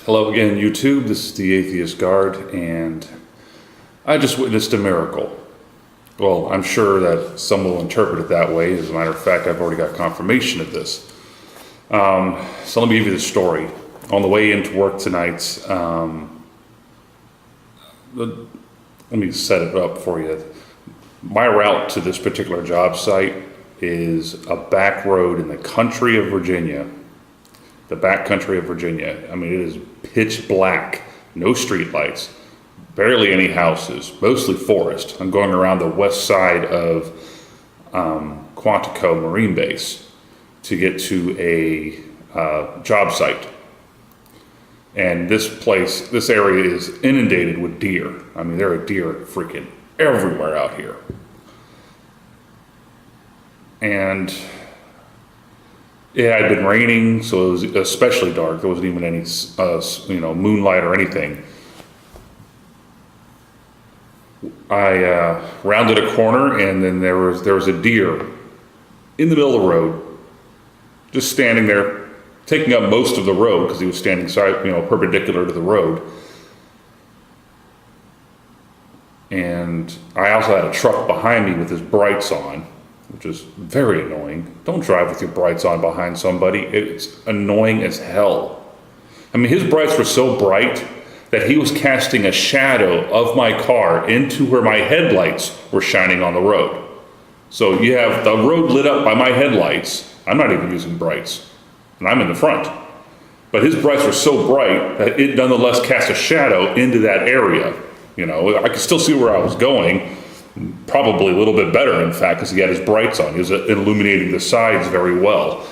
Hello again, YouTube. This is the Atheist Guard, and I just witnessed a miracle. Well, I'm sure that some will interpret it that way. As a matter of fact, I've already got confirmation of this. So let me give you the story. On the way into work tonight, let me set it up for you. My route to this particular job site is a back road in the country of Virginia. The back country of Virginia. I mean, it is pitch black, no street lights, barely any houses, mostly forest. I'm going around the west side of Quantico Marine Base to get to a job site. And this area is inundated with deer. I mean, there are deer freaking everywhere out here. And it had been raining, so it was especially dark. There wasn't even any, moonlight or anything. I rounded a corner, and then there was a deer in the middle of the road, just standing there, taking up most of the road because he was standing perpendicular to the road. And I also had a truck behind me with his brights on, which is very annoying. Don't drive with your brights on behind somebody. It's annoying as hell. I mean, his brights were so bright that he was casting a shadow of my car into where my headlights were shining on the road. So you have the road lit up by my headlights. I'm not even using brights, and I'm in the front. But his brights were so bright that it nonetheless cast a shadow into that area. I could still see where I was going. Probably a little bit better, in fact, because he had his brights on. He was illuminating the sides very well.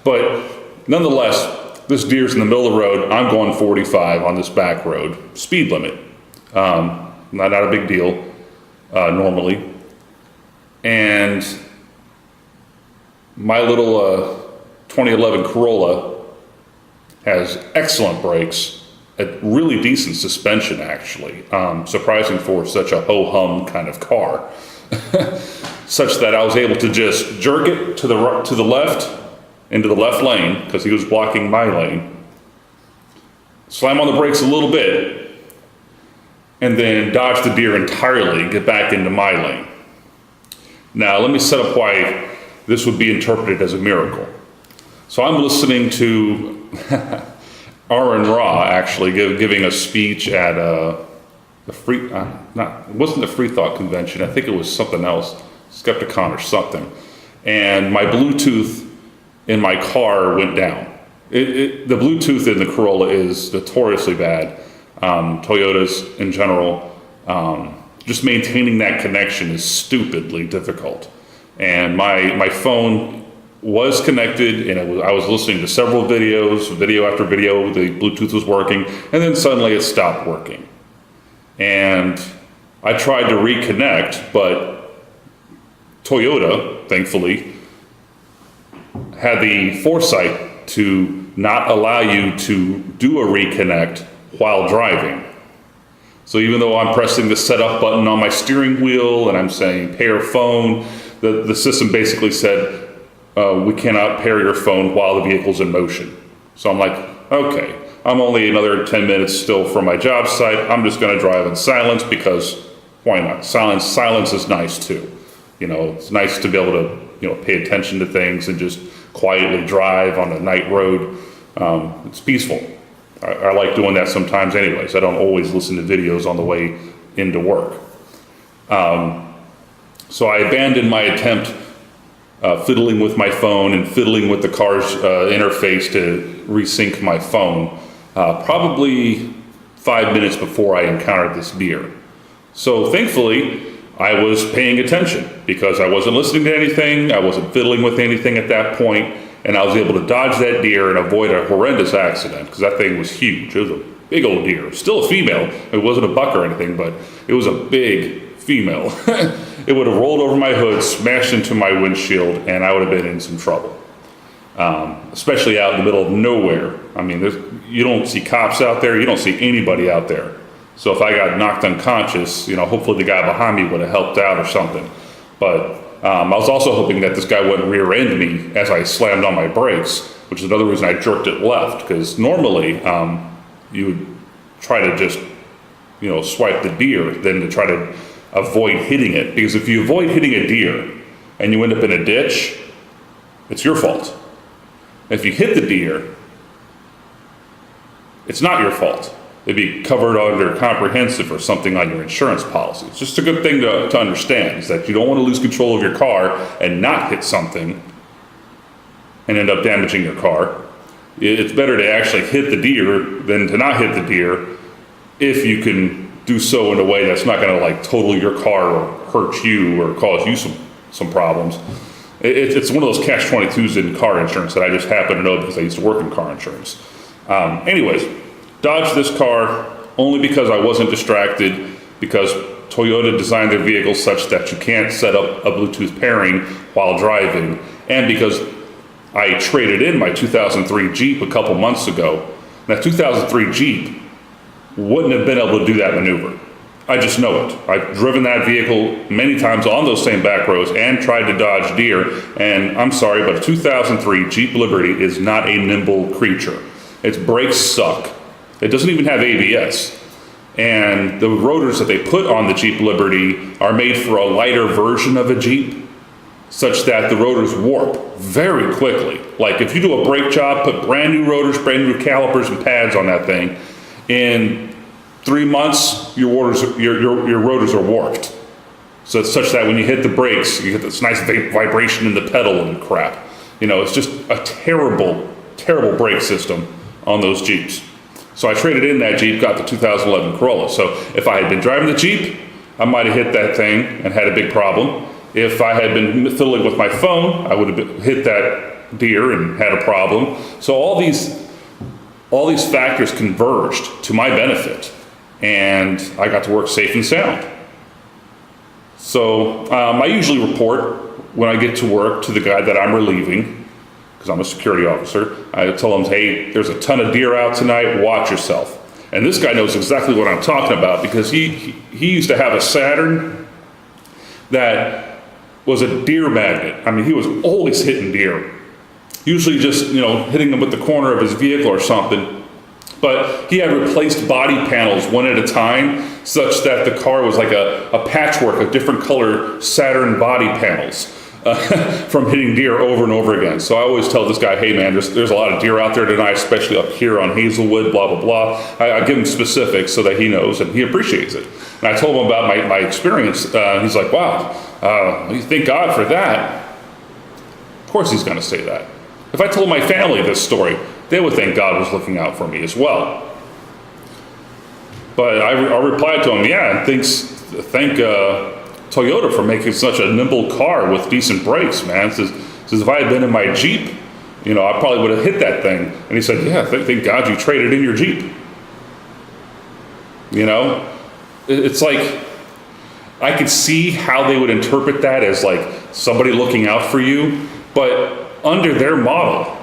But nonetheless, this deer's in the middle of the road. I'm going 45 on this back road. Speed limit. Not a big deal normally. And my little 2011 Corolla has excellent brakes. A really decent suspension, actually, surprising for such a ho-hum kind of car, such that I was able to just jerk it to the left, into the left lane, because he was blocking my lane, slam on the brakes a little bit, and then dodge the deer entirely and get back into my lane. Now, let me set up why this would be interpreted as a miracle. So I'm listening to Aaron Ra actually giving a speech at it wasn't the Free Thought Convention. I think it was something else, Skepticon or something. And my Bluetooth in my car went down. The Bluetooth in the Corolla is notoriously bad. Toyotas in general, just maintaining that connection is stupidly difficult. And my phone was connected, and I was listening to several videos, video after video. The Bluetooth was working, and then suddenly it stopped working. And I tried to reconnect, but Toyota, thankfully, had the foresight to not allow you to do a reconnect while driving. So even though I'm pressing the setup button on my steering wheel and I'm saying pair phone, the system basically said, we cannot pair your phone while the vehicle's in motion. So I'm like, okay, I'm only another 10 minutes still from my job site. I'm just going to drive in silence because why not? Silence is nice too. It's nice to be able to, pay attention to things and just quietly drive on a night road. It's peaceful. I like doing that sometimes anyways. I don't always listen to videos on the way into work. So I abandoned my attempt fiddling with my phone and fiddling with the car's interface to resync my phone, probably 5 minutes before I encountered this deer. So thankfully, I was paying attention because I wasn't listening to anything, I wasn't fiddling with anything at that point, and I was able to dodge that deer and avoid a horrendous accident because that thing was huge. It was a big old deer, still a female. It wasn't a buck or anything, but it was a big female. It would have rolled over my hood, smashed into my windshield, and I would have been in some trouble. Especially out in the middle of nowhere. I mean, you don't see cops out there, you don't see anybody out there. So if I got knocked unconscious, hopefully the guy behind me would have helped out or something. But I was also hoping that this guy wouldn't rear-end me as I slammed on my brakes, which is another reason I jerked it left, because normally you would try to just, swipe the deer than to try to avoid hitting it. Because if you avoid hitting a deer and you end up in a ditch, it's your fault. If you hit the deer, it's not your fault. It'd be covered under comprehensive or something on your insurance policy. It's just a good thing to understand, is that you don't want to lose control of your car and not hit something and end up damaging your car. It's better to actually hit the deer than to not hit the deer, if you can do so in a way that's not going to like total your car or hurt you or cause you some problems. It's one of those catch-22s in car insurance that I just happen to know because I used to work in car insurance. Anyways, dodged this car only because I wasn't distracted, because Toyota designed their vehicles such that you can't set up a Bluetooth pairing while driving, and because I traded in my 2003 Jeep a couple months ago. That 2003 Jeep wouldn't have been able to do that maneuver. I just know it. I've driven that vehicle many times on those same back roads and tried to dodge deer, and I'm sorry, but a 2003 Jeep Liberty is not a nimble creature. Its brakes suck. It doesn't even have ABS. And the rotors that they put on the Jeep Liberty are made for a lighter version of a Jeep, such that the rotors warp very quickly. Like if you do a brake job, put brand new rotors, brand new calipers and pads on that thing, in 3 months, your rotors are warped. So it's such that when you hit the brakes, you get this nice vibration in the pedal and crap. It's just a terrible, terrible brake system on those Jeeps. So I traded in that Jeep, got the 2011 Corolla. So if I had been driving the Jeep, I might have hit that thing and had a big problem. If I had been fiddling with my phone, I would have hit that deer and had a problem. So all these factors converged to my benefit, and I got to work safe and sound. So I usually report when I get to work to the guy that I'm relieving, because I'm a security officer. I tell him, hey, there's a ton of deer out tonight, watch yourself. And this guy knows exactly what I'm talking about, because he used to have a Saturn that was a deer magnet. I mean, he was always hitting deer. Usually just, hitting them with the corner of his vehicle or something. But he had replaced body panels one at a time, such that the car was like a patchwork of different color Saturn body panels from hitting deer over and over again. So I always tell this guy, hey man, there's a lot of deer out there tonight, especially up here on Hazelwood, blah, blah, blah. I give him specifics so that he knows and he appreciates it. And I told him about my experience. He's like, wow, you thank God for that. Of course he's going to say that. If I told my family this story, they would think God was looking out for me as well. But I replied to him, yeah, thank Toyota for making such a nimble car with decent brakes, man. Says if I had been in my Jeep, I probably would have hit that thing. And he said, yeah, thank God you traded in your Jeep. It's like, I could see how they would interpret that as like somebody looking out for you, but under their model,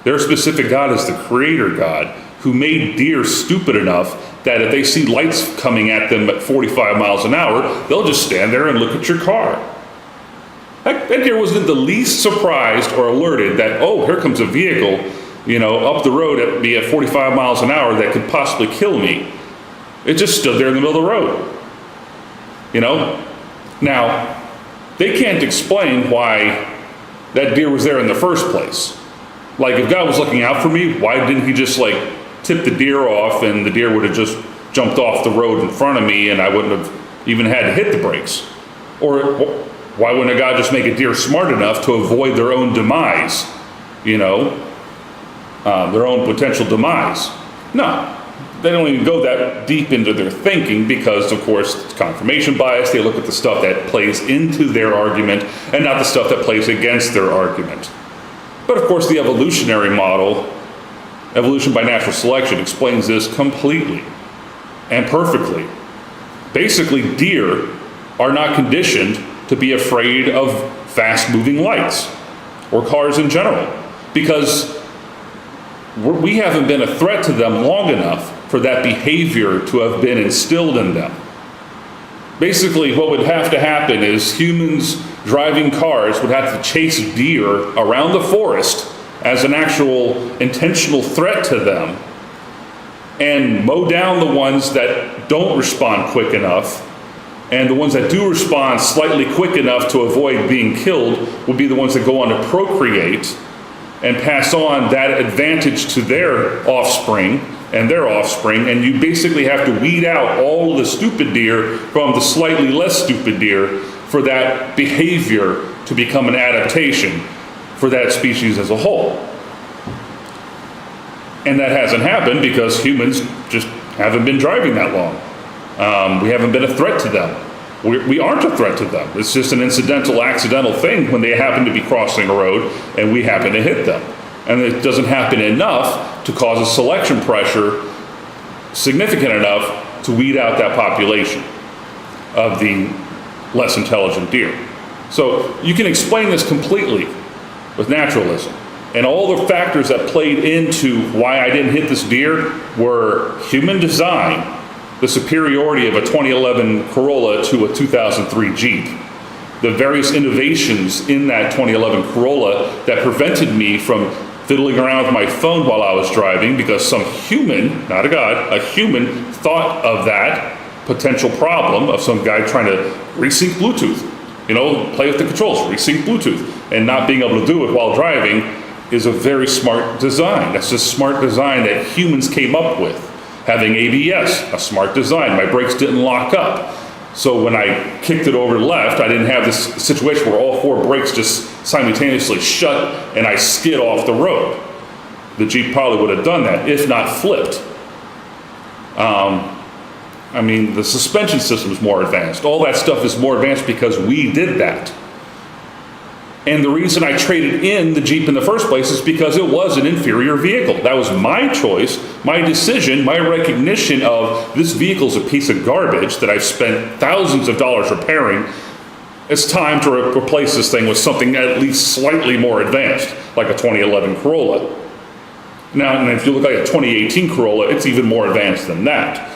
their specific God is the creator God who made deer stupid enough that if they see lights coming at them at 45 miles an hour, they'll just stand there and look at your car. That deer wasn't the least surprised or alerted that, oh, here comes a vehicle, up the road at me at 45 miles an hour that could possibly kill me. It just stood there in the middle of the road. Now, they can't explain why that deer was there in the first place. Like, if God was looking out for me, why didn't he just tip the deer off and the deer would have just jumped off the road in front of me and I wouldn't have even had to hit the brakes? Or why wouldn't a God just make a deer smart enough to avoid their own demise, their own potential demise? No, they don't even go that deep into their thinking because, of course, it's confirmation bias. They look at the stuff that plays into their argument and not the stuff that plays against their argument. But of course, the evolutionary model, evolution by natural selection, explains this completely and perfectly. Basically, deer are not conditioned to be afraid of fast-moving lights or cars in general, because we haven't been a threat to them long enough for that behavior to have been instilled in them. Basically, what would have to happen is humans driving cars would have to chase deer around the forest as an actual intentional threat to them. and mow down the ones that don't respond quick enough. And the ones that do respond slightly quick enough to avoid being killed will be the ones that go on to procreate and pass on that advantage to their offspring and their offspring. And you basically have to weed out all the stupid deer from the slightly less stupid deer for that behavior to become an adaptation for that species as a whole. And that hasn't happened because humans just haven't been driving that long. We haven't been a threat to them. We aren't a threat to them. It's just an incidental, accidental thing when they happen to be crossing a road and we happen to hit them. And it doesn't happen enough to cause a selection pressure significant enough to weed out that population of the less intelligent deer. So you can explain this completely with naturalism. And all the factors that played into why I didn't hit this deer were human design, the superiority of a 2011 Corolla to a 2003 Jeep, the various innovations in that 2011 Corolla that prevented me from fiddling around with my phone while I was driving because some human, not a god, a human thought of that potential problem of some guy trying to resync Bluetooth, play with the controls, resync Bluetooth, and not being able to do it while driving is a very smart design. That's just smart design that humans came up with. Having ABS, a smart design. My brakes didn't lock up. So when I kicked it over left, I didn't have this situation where all four brakes just simultaneously shut and I skid off the road. The Jeep probably would have done that, if not flipped. The suspension system is more advanced. All that stuff is more advanced because we did that. And the reason I traded in the Jeep in the first place is because it was an inferior vehicle. That was my choice, my decision, my recognition of this vehicle's a piece of garbage that I've spent thousands of dollars repairing. It's time to replace this thing with something at least slightly more advanced, like a 2011 Corolla. Now, and if you look at a 2018 Corolla, it's even more advanced than that.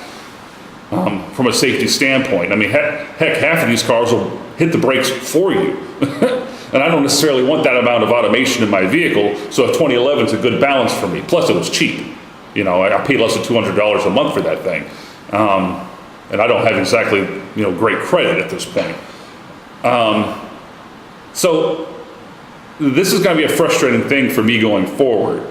From a safety standpoint. Heck, half of these cars will hit the brakes for you. And I don't necessarily want that amount of automation in my vehicle, so a 2011 is a good balance for me. Plus, it was cheap. I paid less than $200 a month for that thing. And I don't have exactly, great credit at this point. So this is going to be a frustrating thing for me going forward.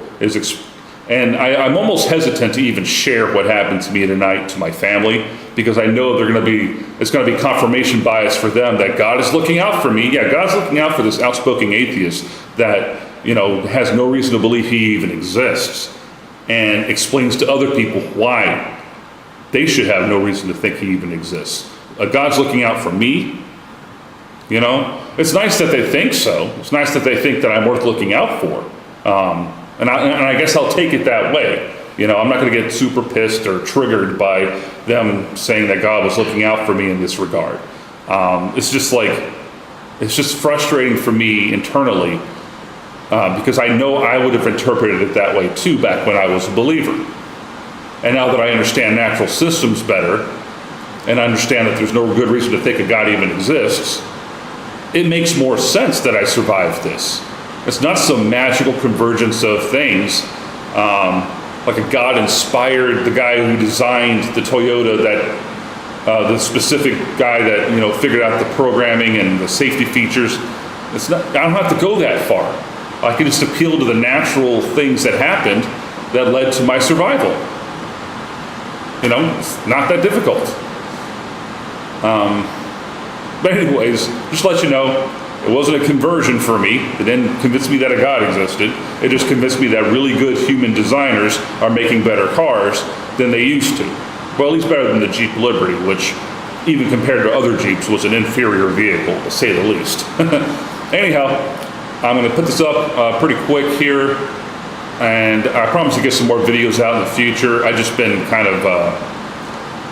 And I'm almost hesitant to even share what happened to me tonight to my family, because I know it's going to be confirmation bias for them that God is looking out for me. Yeah, God's looking out for this outspoken atheist that, has no reason to believe he even exists, and explains to other people why they should have no reason to think he even exists. God's looking out for me. It's nice that they think so. It's nice that they think that I'm worth looking out for. And I guess I'll take it that way. I'm not going to get super pissed or triggered by them saying that God was looking out for me in this regard. It's just frustrating for me internally because I know I would have interpreted it that way too back when I was a believer. And now that I understand natural systems better and I understand that there's no good reason to think a God even exists, it makes more sense that I survived this. It's not some magical convergence of things, like a God inspired the guy who designed the Toyota, that the specific guy that figured out the programming and the safety features. I don't have to go that far. I can just appeal to the natural things that happened that led to my survival. It's not that difficult. But anyways, just to let you know, it wasn't a conversion for me. It didn't convince me that a God existed. It just convinced me that really good human designers are making better cars than they used to. Well, at least better than the Jeep Liberty, which, even compared to other Jeeps, was an inferior vehicle, to say the least. Anyhow, I'm going to put this up pretty quick here, and I promise to get some more videos out in the future. I've just been kind of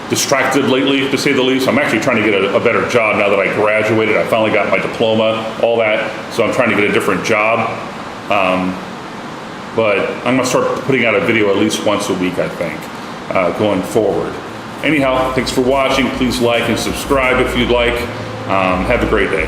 distracted lately, to say the least. I'm actually trying to get a better job now that I graduated. I finally got my diploma, all that. So I'm trying to get a different job. But I'm going to start putting out a video at least once a week, I think, going forward. Anyhow, thanks for watching. Please like and subscribe if you'd like. Have a great day.